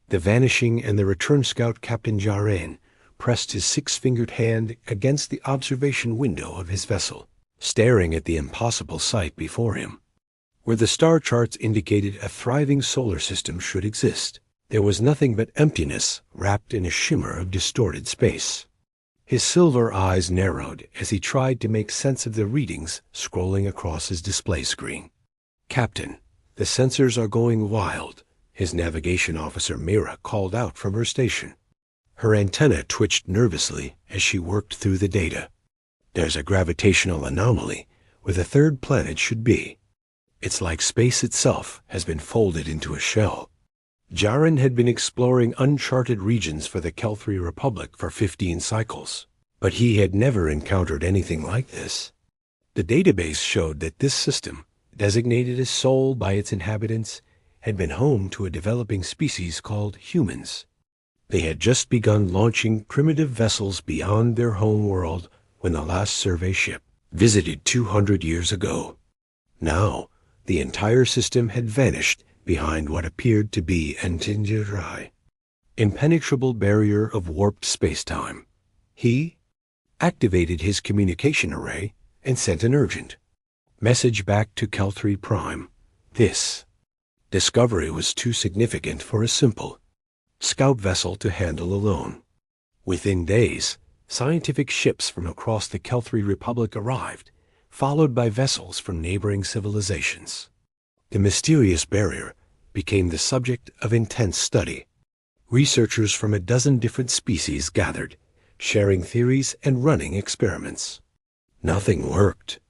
The vanishing and the return scout Captain Jaren pressed his six-fingered hand against the observation window of his vessel, staring at the impossible sight before him. Where the star charts indicated a thriving solar system should exist, there was nothing but emptiness wrapped in a shimmer of distorted space. His silver eyes narrowed as he tried to make sense of the readings scrolling across his display screen. "Captain, the sensors are going wild," his navigation officer Mira called out from her station. Her antenna twitched nervously as she worked through the data. "There's a gravitational anomaly where the third planet should be. It's like space itself has been folded into a shell." Jaren had been exploring uncharted regions for the Kelthri Republic for 15 cycles, but he had never encountered anything like this. The database showed that this system, designated as Sol by its inhabitants, had been home to a developing species called humans. They had just begun launching primitive vessels beyond their home world when the last survey ship visited 200 years ago. Now, the entire system had vanished behind what appeared to be an impenetrable barrier of warped space-time. He activated his communication array and sent an urgent message back to Kelthri Prime. This discovery was too significant for a simple scout vessel to handle alone. Within days, scientific ships from across the Kelthri Republic arrived, followed by vessels from neighboring civilizations. The mysterious barrier became the subject of intense study. Researchers from a dozen different species gathered, sharing theories and running experiments. Nothing worked.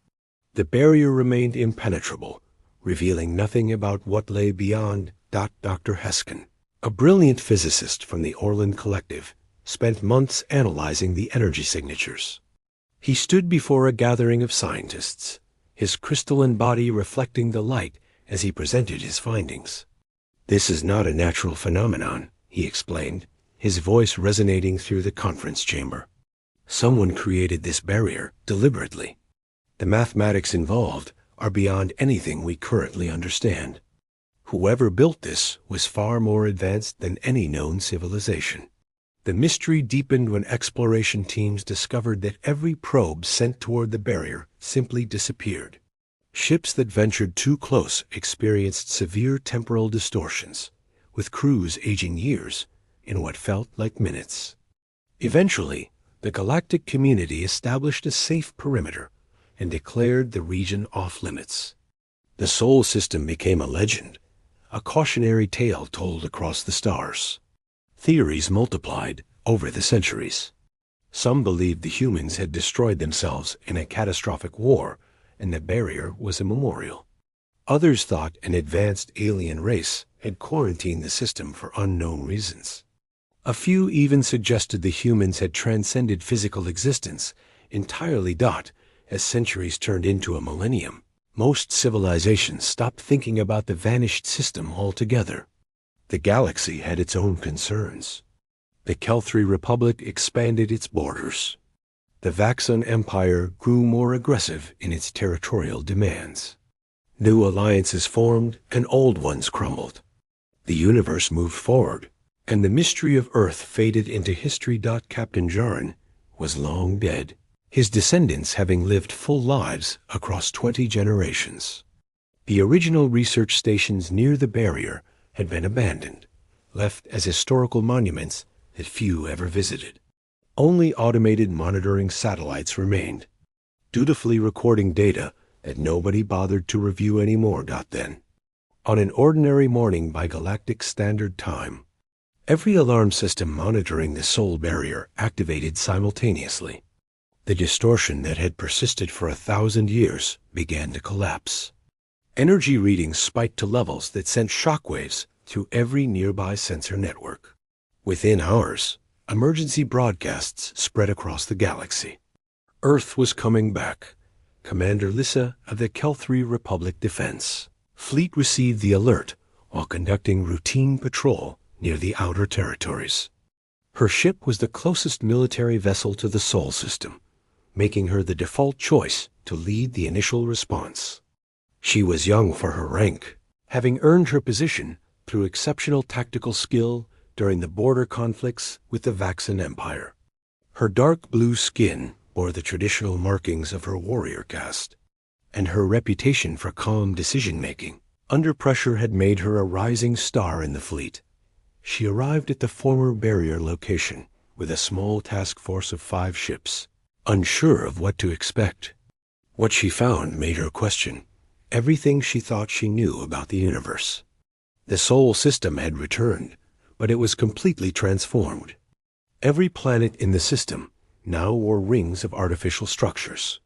The barrier remained impenetrable, revealing nothing about what lay beyond. Dr. Heskin, a brilliant physicist from the Orland Collective, spent months analyzing the energy signatures. He stood before a gathering of scientists, his crystalline body reflecting the light as he presented his findings. "This is not a natural phenomenon," he explained, his voice resonating through the conference chamber. "Someone created this barrier deliberately. The mathematics involved are beyond anything we currently understand. Whoever built this was far more advanced than any known civilization." The mystery deepened when exploration teams discovered that every probe sent toward the barrier simply disappeared. Ships that ventured too close experienced severe temporal distortions, with crews aging years in what felt like minutes. Eventually, the galactic community established a safe perimeter and declared the region off-limits. The Sol system became a legend, a cautionary tale told across the stars. Theories multiplied over the centuries. Some believed the humans had destroyed themselves in a catastrophic war, and the barrier was a memorial. Others thought an advanced alien race had quarantined the system for unknown reasons. A few even suggested the humans had transcended physical existence entirely. As centuries turned into a millennium, most civilizations stopped thinking about the vanished system altogether. The galaxy had its own concerns. The Kelthri Republic expanded its borders. The Vaxon Empire grew more aggressive in its territorial demands. New alliances formed and old ones crumbled. The universe moved forward, and the mystery of Earth faded into history. Captain Jaren was long dead, his descendants having lived full lives across 20 generations. The original research stations near the barrier had been abandoned, left as historical monuments that few ever visited. Only automated monitoring satellites remained, dutifully recording data that nobody bothered to review anymore. Then, on an ordinary morning by Galactic Standard Time, every alarm system monitoring the Sol barrier activated simultaneously. The distortion that had persisted for 1,000 years began to collapse. Energy readings spiked to levels that sent shockwaves through every nearby sensor network. Within hours, emergency broadcasts spread across the galaxy. Earth was coming back. Commander Lissa of the Kelthri Republic Defense Fleet received the alert while conducting routine patrol near the outer territories. Her ship was the closest military vessel to the Sol system, making her the default choice to lead the initial response. She was young for her rank, having earned her position through exceptional tactical skill, during the border conflicts with the Vaxan Empire. Her dark blue skin bore the traditional markings of her warrior caste, and her reputation for calm decision-making under pressure had made her a rising star in the fleet. She arrived at the former barrier location with a small task force of 5 ships, unsure of what to expect. What she found made her question everything she thought she knew about the universe. The Sol system had returned, but it was completely transformed. Every planet in the system now wore rings of artificial structures.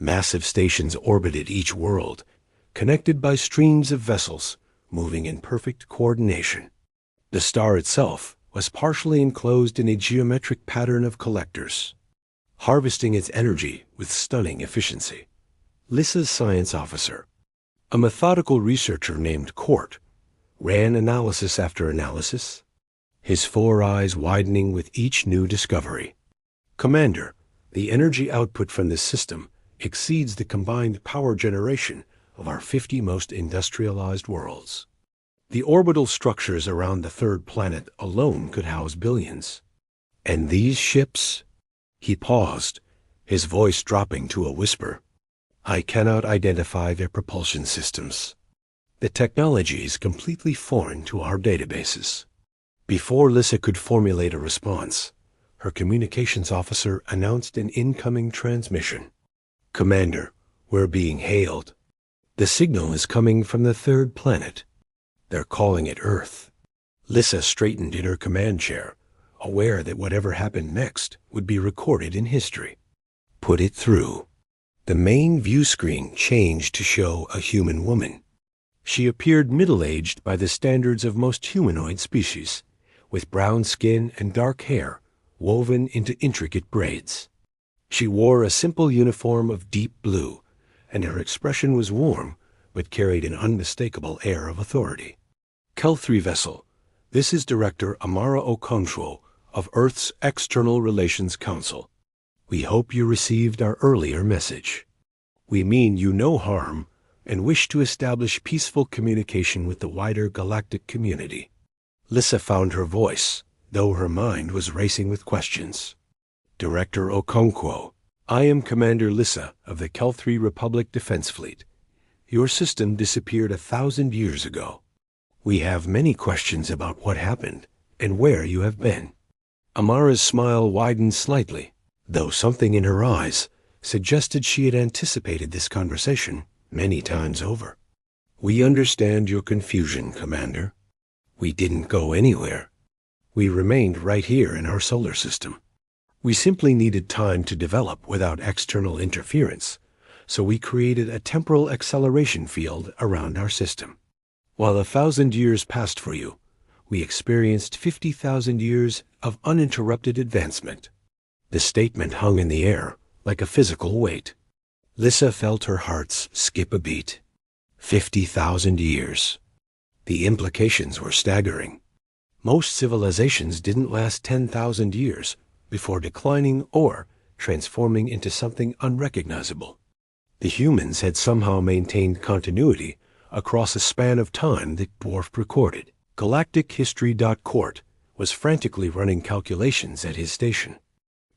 Massive stations orbited each world, connected by streams of vessels moving in perfect coordination. The star itself was partially enclosed in a geometric pattern of collectors, harvesting its energy with stunning efficiency. Lissa's science officer, a methodical researcher named Court, ran analysis after analysis, his 4 eyes widening with each new discovery. Commander, the energy output from this system exceeds the combined power generation of our 50 most industrialized worlds. The orbital structures around the 3rd planet alone could house billions. And these ships? He paused, his voice dropping to a whisper. I cannot identify their propulsion systems. The technology is completely foreign to our databases. Before Lissa could formulate a response, her communications officer announced an incoming transmission. Commander, we're being hailed. The signal is coming from the 3rd planet. They're calling it Earth. Lissa straightened in her command chair, aware that whatever happened next would be recorded in history. Put it through. The main view screen changed to show a human woman. She appeared middle-aged by the standards of most humanoid species, with brown skin and dark hair woven into intricate braids. She wore a simple uniform of deep blue, and her expression was warm, but carried an unmistakable air of authority. Kel-3 vessel, this is Director Amara Okonkwo of Earth's External Relations Council. We hope you received our earlier message. We mean you no harm and wish to establish peaceful communication with the wider galactic community. Lissa found her voice, though her mind was racing with questions. Director Okonkwo, I am Commander Lissa of the Kel-3 Republic Defense Fleet. Your system disappeared 1,000 years ago. We have many questions about what happened and where you have been. Amara's smile widened slightly, though something in her eyes suggested she had anticipated this conversation many times over. We understand your confusion, Commander. We didn't go anywhere. We remained right here in our solar system. We simply needed time to develop without external interference, so we created a temporal acceleration field around our system. While 1,000 years passed for you, we experienced 50,000 years of uninterrupted advancement. The statement hung in the air like a physical weight. Lissa felt her heart skip a beat. 50,000 years. The implications were staggering. Most civilizations didn't last 10,000 years before declining or transforming into something unrecognizable. The humans had somehow maintained continuity across a span of time that Dwarf recorded. Galactic History.Court was frantically running calculations at his station.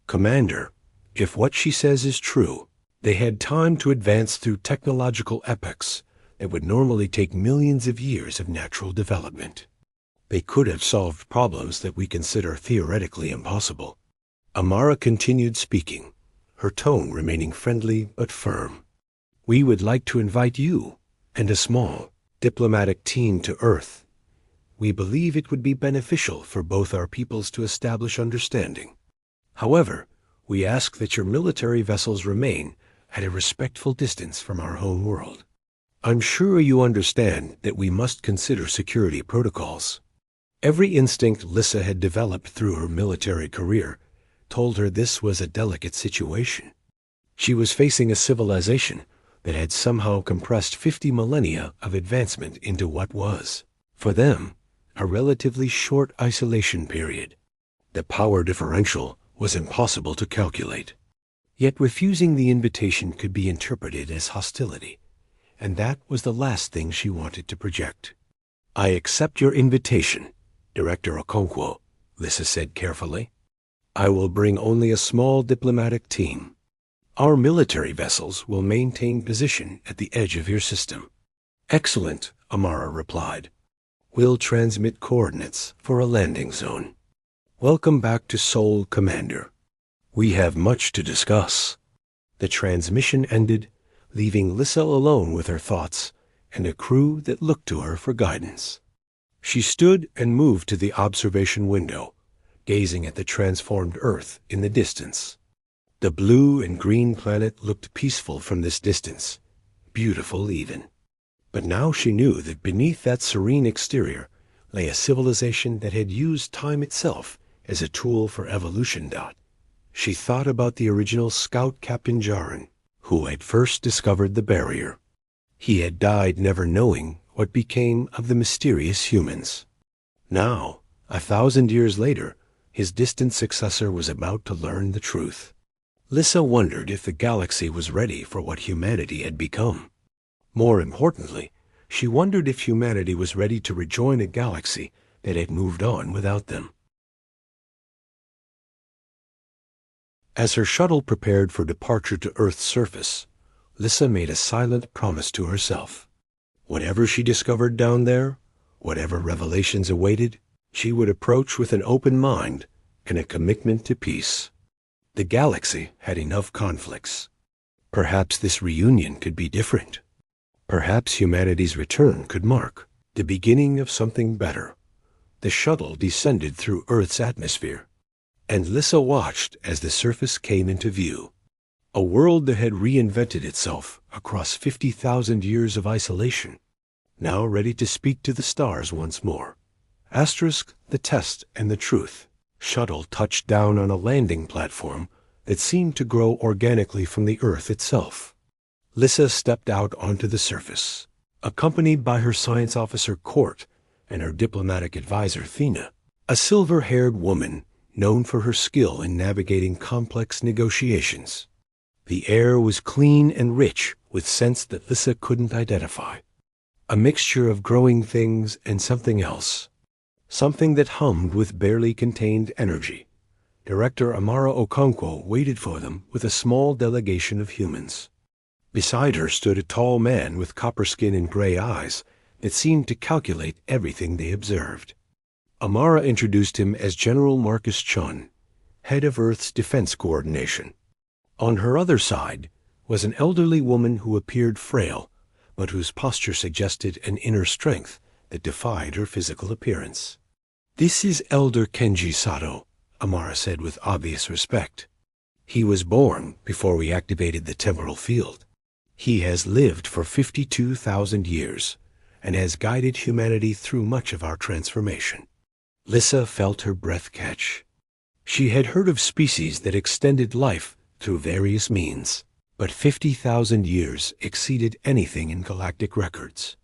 Commander, if what she says is true, they had time to advance through technological epochs that would normally take millions of years of natural development. They could have solved problems that we consider theoretically impossible. Amara continued speaking, her tone remaining friendly but firm. We would like to invite you and a small diplomatic team to Earth. We believe it would be beneficial for both our peoples to establish understanding. However, we ask that your military vessels remain at a respectful distance from our home world. I'm sure you understand that we must consider security protocols. Every instinct Lissa had developed through her military career told her this was a delicate situation. She was facing a civilization that had somehow compressed 50 millennia of advancement into what was, for them, a relatively short isolation period. The power differential was impossible to calculate. Yet refusing the invitation could be interpreted as hostility, and that was the last thing she wanted to project. I accept your invitation, Director Okonkwo, Lissa said carefully. I will bring only a small diplomatic team. Our military vessels will maintain position at the edge of your system. Excellent, Amara replied. We'll transmit coordinates for a landing zone. Welcome back to Seoul, Commander. We have much to discuss. The transmission ended, leaving Lissa alone with her thoughts and a crew that looked to her for guidance. She stood and moved to the observation window, gazing at the transformed Earth in the distance. The blue and green planet looked peaceful from this distance, beautiful even. But now she knew that beneath that serene exterior lay a civilization that had used time itself as a tool for evolution. She thought about the original scout Captain Jaren, who had first discovered the barrier. He had died never knowing what became of the mysterious humans. Now, 1,000 years later, his distant successor was about to learn the truth. Lissa wondered if the galaxy was ready for what humanity had become. More importantly, she wondered if humanity was ready to rejoin a galaxy that had moved on without them. As her shuttle prepared for departure to Earth's surface, Lissa made a silent promise to herself. Whatever she discovered down there, whatever revelations awaited, she would approach with an open mind and a commitment to peace. The galaxy had enough conflicts. Perhaps this reunion could be different. Perhaps humanity's return could mark the beginning of something better. The shuttle descended through Earth's atmosphere, and Lissa watched as the surface came into view. A world that had reinvented itself across 50,000 years of isolation, now ready to speak to the stars once more. Asterisk, the test and the truth. Shuttle touched down on a landing platform that seemed to grow organically from the Earth itself. Lissa stepped out onto the surface, accompanied by her science officer Court and her diplomatic advisor Thina, a silver-haired woman known for her skill in navigating complex negotiations. The air was clean and rich with scents that Lissa couldn't identify. A mixture of growing things and something else. Something that hummed with barely contained energy. Director Amara Okonkwo waited for them with a small delegation of humans. Beside her stood a tall man with copper skin and gray eyes that seemed to calculate everything they observed. Amara introduced him as General Marcus Chun, head of Earth's defense coordination. On her other side was an elderly woman who appeared frail, but whose posture suggested an inner strength that defied her physical appearance. This is Elder Kenji Sato, Amara said with obvious respect. He was born before we activated the temporal field. He has lived for 52,000 years and has guided humanity through much of our transformation. Lissa felt her breath catch. She had heard of species that extended life through various means, but 50,000 years exceeded anything in galactic records.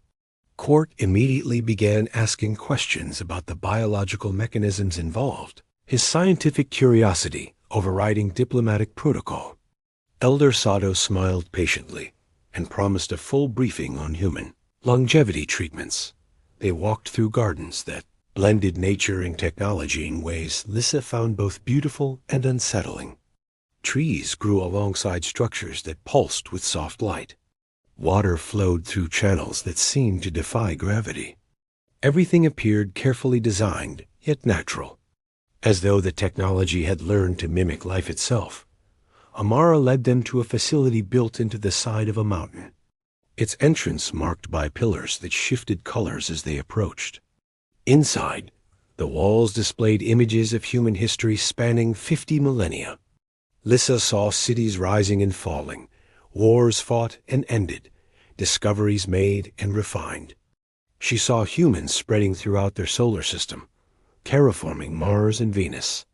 Court immediately began asking questions about the biological mechanisms involved, his scientific curiosity overriding diplomatic protocol. Elder Sato smiled patiently and promised a full briefing on human longevity treatments. They walked through gardens that blended nature and technology in ways Lissa found both beautiful and unsettling. Trees grew alongside structures that pulsed with soft light. Water flowed through channels that seemed to defy gravity. Everything appeared carefully designed, yet natural, as though the technology had learned to mimic life itself. Amara led them to a facility built into the side of a mountain, its entrance marked by pillars that shifted colors as they approached. Inside, the walls displayed images of human history spanning 50 millennia. Lissa saw cities rising and falling, wars fought and ended, discoveries made and refined. She saw humans spreading throughout their solar system, terraforming Mars and Venus,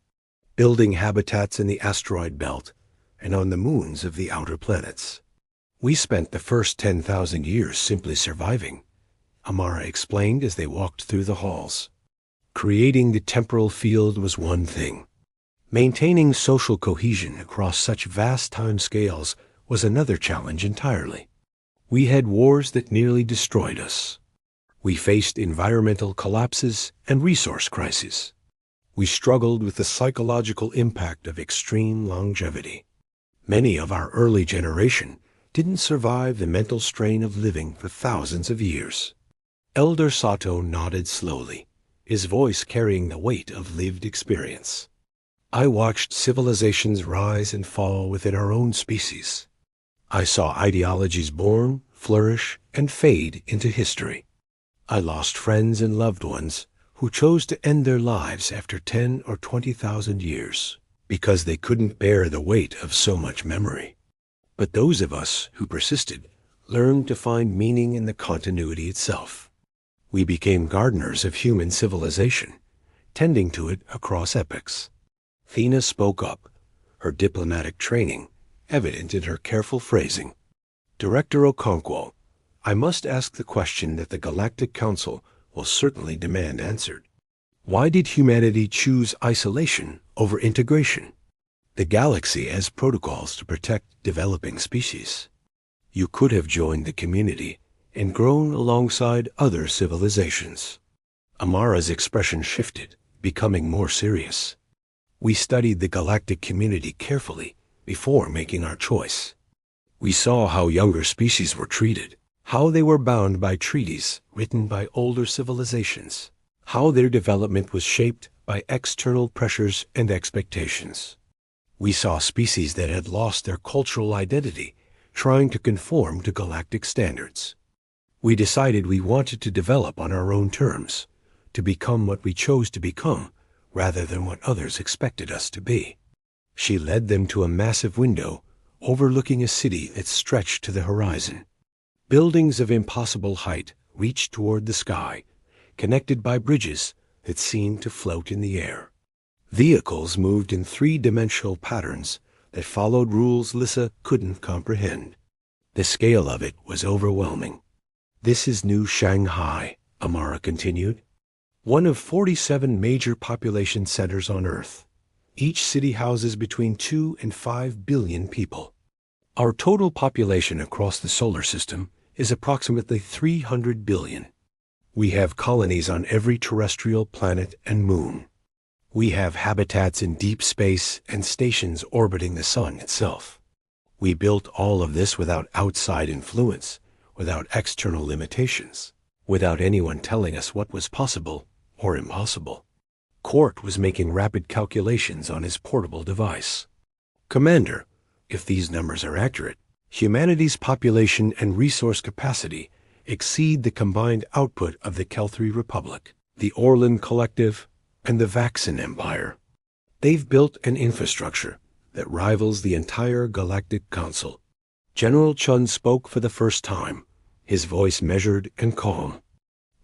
building habitats in the asteroid belt and on the moons of the outer planets. We spent the first 10,000 years simply surviving, Amara explained as they walked through the halls. Creating the temporal field was one thing. Maintaining social cohesion across such vast time scales was another challenge entirely. We had wars that nearly destroyed us. We faced environmental collapses and resource crises. We struggled with the psychological impact of extreme longevity. Many of our early generation didn't survive the mental strain of living for thousands of years. Elder Sato nodded slowly, his voice carrying the weight of lived experience. I watched civilizations rise and fall within our own species. I saw ideologies born, flourish, and fade into history. I lost friends and loved ones who chose to end their lives after 10 or 20,000 years because they couldn't bear the weight of so much memory. But those of us who persisted learned to find meaning in the continuity itself. We became gardeners of human civilization, tending to it across epochs. Thena spoke up, her diplomatic training evident in her careful phrasing. Director Okonkwo, I must ask the question that the Galactic Council will certainly demand answered. Why did humanity choose isolation over integration? The galaxy has protocols to protect developing species. You could have joined the community and grown alongside other civilizations. Amara's expression shifted, becoming more serious. We studied the galactic community carefully before making our choice. We saw how younger species were treated, how they were bound by treaties written by older civilizations, how their development was shaped by external pressures and expectations. We saw species that had lost their cultural identity, trying to conform to galactic standards. We decided we wanted to develop on our own terms, to become what we chose to become, rather than what others expected us to be. She led them to a massive window overlooking a city that stretched to the horizon. Buildings of impossible height reached toward the sky, connected by bridges that seemed to float in the air. Vehicles moved in three-dimensional patterns that followed rules Lissa couldn't comprehend. The scale of it was overwhelming. This is New Shanghai, Amara continued. One of 47 major population centers on Earth. Each city houses between 2 and 5 billion people. Our total population across the solar system is approximately 300 billion. We have colonies on every terrestrial planet and moon. We have habitats in deep space and stations orbiting the sun itself. We built all of this without outside influence, without external limitations, without anyone telling us what was possible or impossible. Court was making rapid calculations on his portable device. Commander, if these numbers are accurate, humanity's population and resource capacity exceed the combined output of the Kelthri Republic, the Orlan Collective, and the Vaxin Empire. They've built an infrastructure that rivals the entire Galactic Council. General Chun spoke for the first time, his voice measured and calm.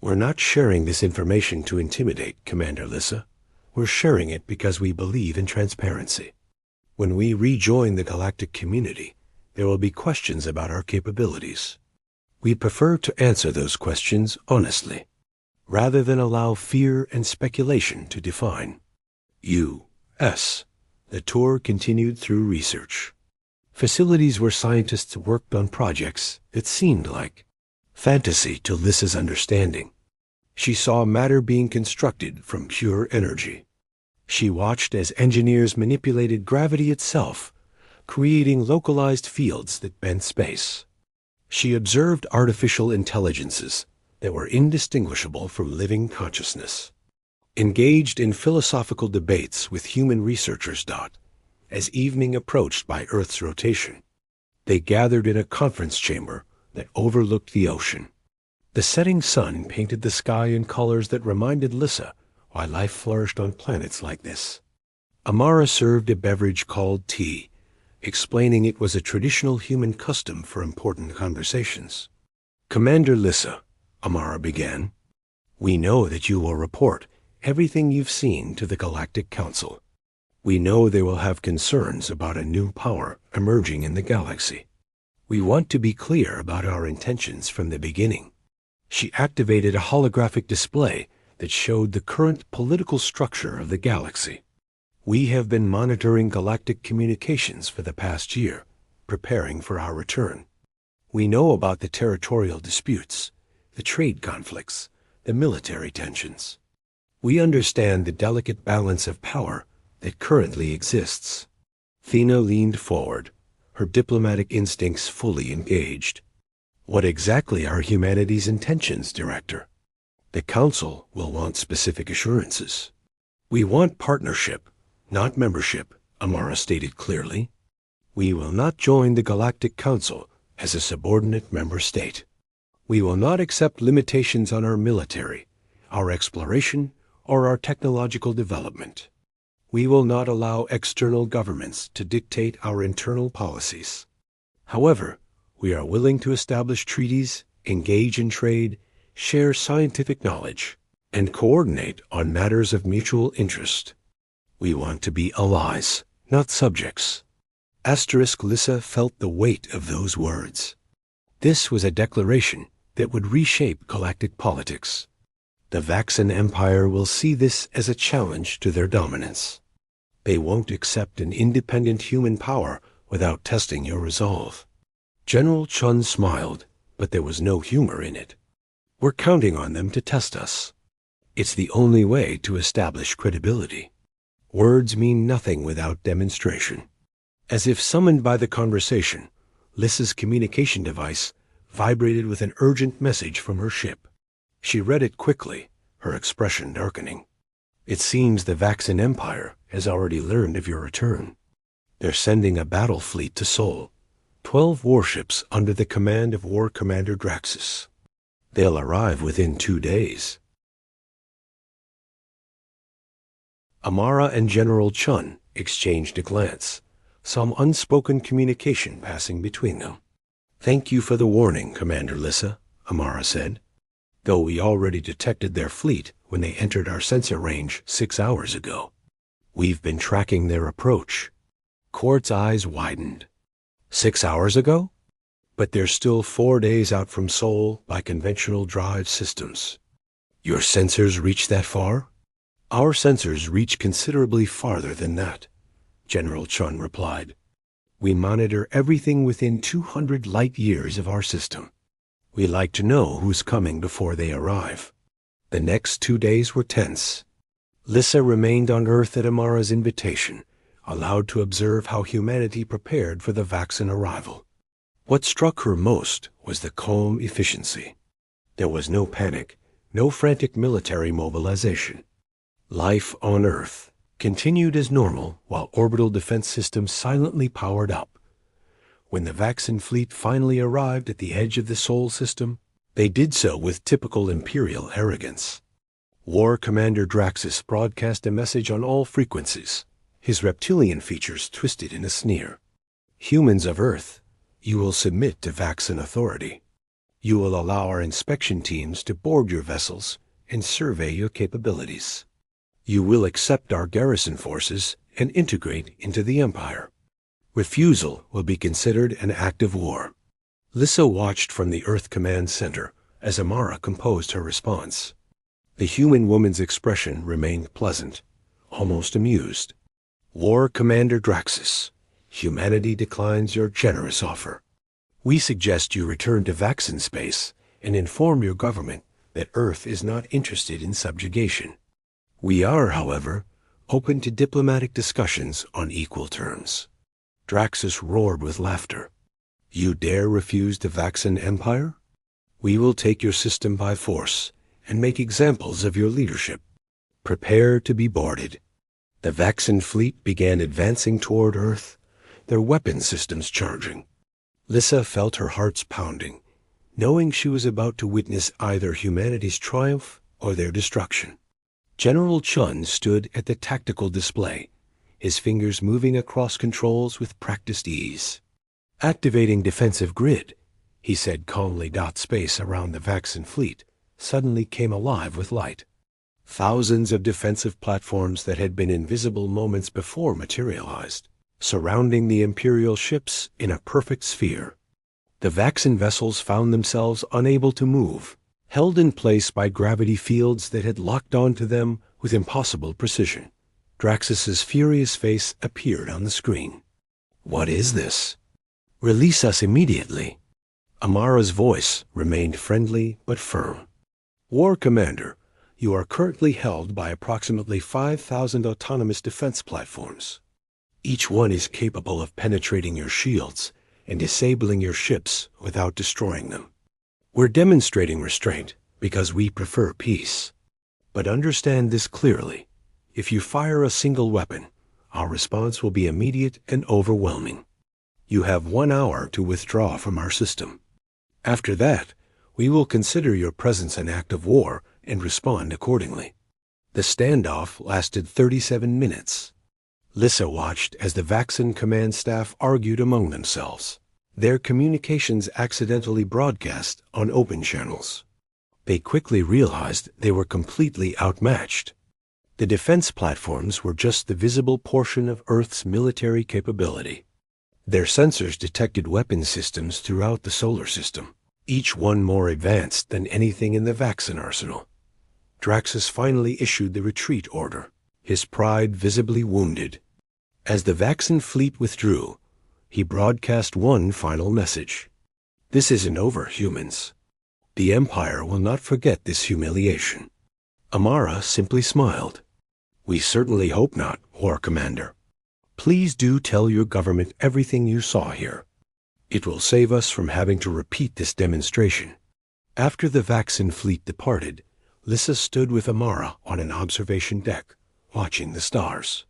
We're not sharing this information to intimidate, Commander Lissa. We're sharing it because we believe in transparency. When we rejoin the galactic community, there will be questions about our capabilities. We prefer to answer those questions honestly, rather than allow fear and speculation to define. U.S. The tour continued through research. Facilities where scientists worked on projects that seemed like fantasy to Lissa's understanding. She saw matter being constructed from pure energy. She watched as engineers manipulated gravity itself, creating localized fields that bent space. She observed artificial intelligences that were indistinguishable from living consciousness. Engaged in philosophical debates with human researchers. As evening approached by Earth's rotation, they gathered in a conference chamber that overlooked the ocean. The setting sun painted the sky in colors that reminded Lissa why life flourished on planets like this. Amara served a beverage called tea, explaining it was a traditional human custom for important conversations. Commander Lissa, Amara began, we know that you will report everything you've seen to the Galactic Council. We know they will have concerns about a new power emerging in the galaxy. We want to be clear about our intentions from the beginning. She activated a holographic display that showed the current political structure of the galaxy. We have been monitoring galactic communications for the past year, preparing for our return. We know about the territorial disputes, the trade conflicts, the military tensions. We understand the delicate balance of power that currently exists. Thena leaned forward, her diplomatic instincts fully engaged. What exactly are humanity's intentions, Director? The Council will want specific assurances. We want partnership, not membership, Amara stated clearly. We will not join the Galactic Council as a subordinate member state. We will not accept limitations on our military, our exploration, or our technological development. We will not allow external governments to dictate our internal policies. However, we are willing to establish treaties, engage in trade, share scientific knowledge, and coordinate on matters of mutual interest. We want to be allies, not subjects. Lissa felt the weight of those words. This was a declaration that would reshape galactic politics. The Vaxan Empire will see this as a challenge to their dominance. They won't accept an independent human power without testing your resolve. General Chun smiled, but there was no humor in it. We're counting on them to test us. It's the only way to establish credibility. Words mean nothing without demonstration. As if summoned by the conversation, Lissa's communication device vibrated with an urgent message from her ship. She read it quickly, her expression darkening. It seems the Vaxan Empire has already learned of your return. They're sending a battle fleet to Sol, 12 warships under the command of War Commander Draxus. They'll arrive within 2 days. Amara and General Chun exchanged a glance, some unspoken communication passing between them. Thank you for the warning, Commander Lissa, Amara said. Though we already detected their fleet when they entered our sensor range 6 hours ago. We've been tracking their approach. Quart's eyes widened. 6 hours ago? But they're still 4 days out from Sol by conventional drive systems. Your sensors reach that far? Our sensors reach considerably farther than that, General Chun replied. We monitor everything within 200 light years of our system. We like to know who's coming before they arrive. The next 2 days were tense. Lissa remained on Earth at Amara's invitation, allowed to observe how humanity prepared for the Vaxan arrival. What struck her most was the calm efficiency. There was no panic, no frantic military mobilization. Life on Earth continued as normal while orbital defense systems silently powered up. When the Vaxan fleet finally arrived at the edge of the Sol system, they did so with typical Imperial arrogance. War Commander Draxus broadcast a message on all frequencies, his reptilian features twisted in a sneer. Humans of Earth, you will submit to Vaxan authority. You will allow our inspection teams to board your vessels and survey your capabilities. You will accept our garrison forces and integrate into the Empire. Refusal will be considered an act of war. Lissa watched from the Earth Command Center as Amara composed her response. The human woman's expression remained pleasant, almost amused. War Commander Draxus, humanity declines your generous offer. We suggest you return to Vaxan space and inform your government that Earth is not interested in subjugation. We are, however, open to diplomatic discussions on equal terms. Draxus roared with laughter. You dare refuse the Vaxan Empire? We will take your system by force and make examples of your leadership. Prepare to be boarded. The Vaxan fleet began advancing toward Earth, their weapon systems charging. Lissa felt her heart's pounding, knowing she was about to witness either humanity's triumph or their destruction. General Chun stood at the tactical display, his fingers moving across controls with practiced ease. Activating defensive grid, he said calmly. Space around the Vaxan fleet suddenly came alive with light. Thousands of defensive platforms that had been invisible moments before materialized, surrounding the Imperial ships in a perfect sphere. The Vaxan vessels found themselves unable to move, held in place by gravity fields that had locked onto them with impossible precision. Draxus's furious face appeared on the screen. What is this? Release us immediately. Amara's voice remained friendly but firm. War Commander, you are currently held by approximately 5,000 autonomous defense platforms. Each one is capable of penetrating your shields and disabling your ships without destroying them. We're demonstrating restraint because we prefer peace. But understand this clearly. If you fire a single weapon, our response will be immediate and overwhelming. You have 1 hour to withdraw from our system. After that, we will consider your presence an act of war and respond accordingly. The standoff lasted 37 minutes. Lissa watched as the Vaxxon command staff argued among themselves. Their communications accidentally broadcast on open channels. They quickly realized they were completely outmatched. The defense platforms were just the visible portion of Earth's military capability. Their sensors detected weapon systems throughout the solar system, each one more advanced than anything in the Vaxxon arsenal. Draxus finally issued the retreat order, his pride visibly wounded. As the Vaxxon fleet withdrew, he broadcast one final message. This isn't over, humans. The Empire will not forget this humiliation. Amara simply smiled. We certainly hope not, War Commander. Please do tell your government everything you saw here. It will save us from having to repeat this demonstration. After the Vaxxon fleet departed, Lissa stood with Amara on an observation deck, watching the stars.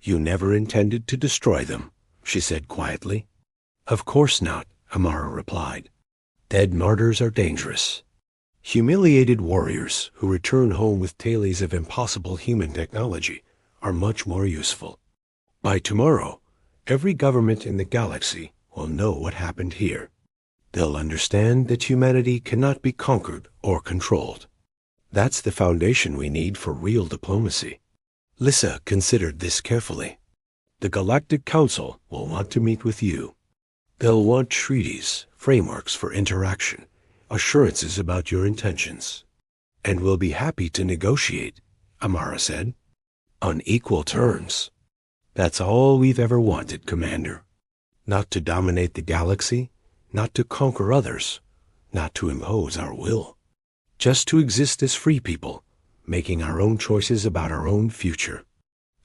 You never intended to destroy them, she said quietly. Of course not, Amara replied. Dead martyrs are dangerous. Humiliated warriors who return home with tales of impossible human technology are much more useful. By tomorrow, every government in the galaxy will know what happened here. They'll understand that humanity cannot be conquered or controlled. That's the foundation we need for real diplomacy. Lissa considered this carefully. The Galactic Council will want to meet with you. They'll want treaties, frameworks for interaction, assurances about your intentions. And we'll be happy to negotiate, Amara said. On equal terms. That's all we've ever wanted, Commander. Not to dominate the galaxy, not to conquer others, not to impose our will. Just to exist as free people, making our own choices about our own future.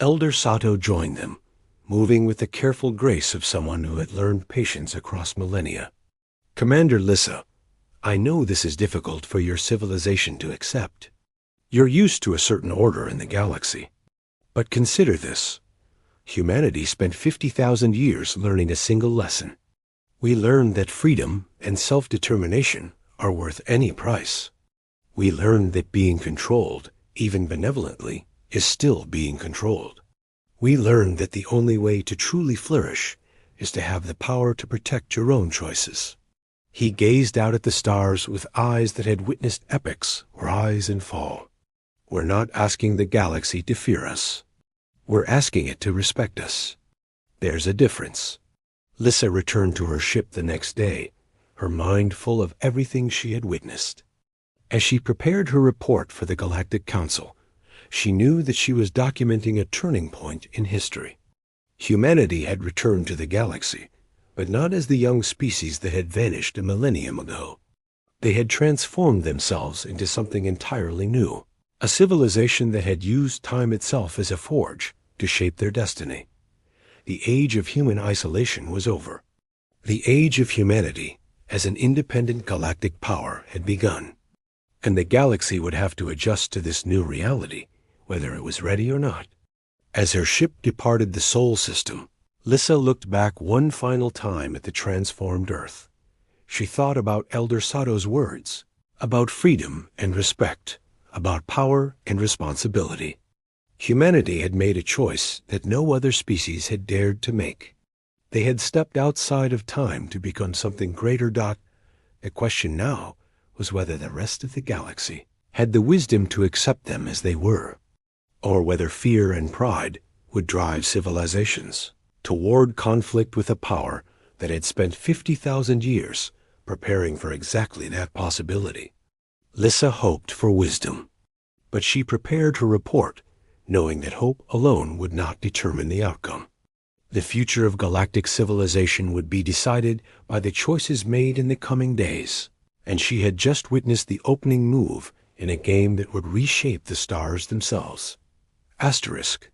Elder Sato joined them, moving with the careful grace of someone who had learned patience across millennia. Commander Lissa, I know this is difficult for your civilization to accept. You're used to a certain order in the galaxy. But consider this. Humanity spent 50,000 years learning a single lesson. We learned that freedom and self-determination are worth any price. We learned that being controlled, even benevolently, is still being controlled. We learned that the only way to truly flourish is to have the power to protect your own choices. He gazed out at the stars with eyes that had witnessed epochs rise and fall. We're not asking the galaxy to fear us. We're asking it to respect us. There's a difference. Lissa returned to her ship the next day, her mind full of everything she had witnessed. As she prepared her report for the Galactic Council, she knew that she was documenting a turning point in history. Humanity had returned to the galaxy, but not as the young species that had vanished a millennium ago. They had transformed themselves into something entirely new, a civilization that had used time itself as a forge to shape their destiny. The age of human isolation was over. The age of humanity as an independent galactic power had begun, and the galaxy would have to adjust to this new reality, whether it was ready or not. As her ship departed the Sol system, Lissa looked back one final time at the transformed Earth. She thought about Elder Sato's words, about freedom and respect, about power and responsibility. Humanity had made a choice that no other species had dared to make. They had stepped outside of time to become something greater. The question now was whether the rest of the galaxy had the wisdom to accept them as they were, or whether fear and pride would drive civilizations toward conflict with a power that had spent 50,000 years preparing for exactly that possibility. Lissa hoped for wisdom, but she prepared her report knowing that hope alone would not determine the outcome. The future of galactic civilization would be decided by the choices made in the coming days, and she had just witnessed the opening move in a game that would reshape the stars themselves. Asterisk.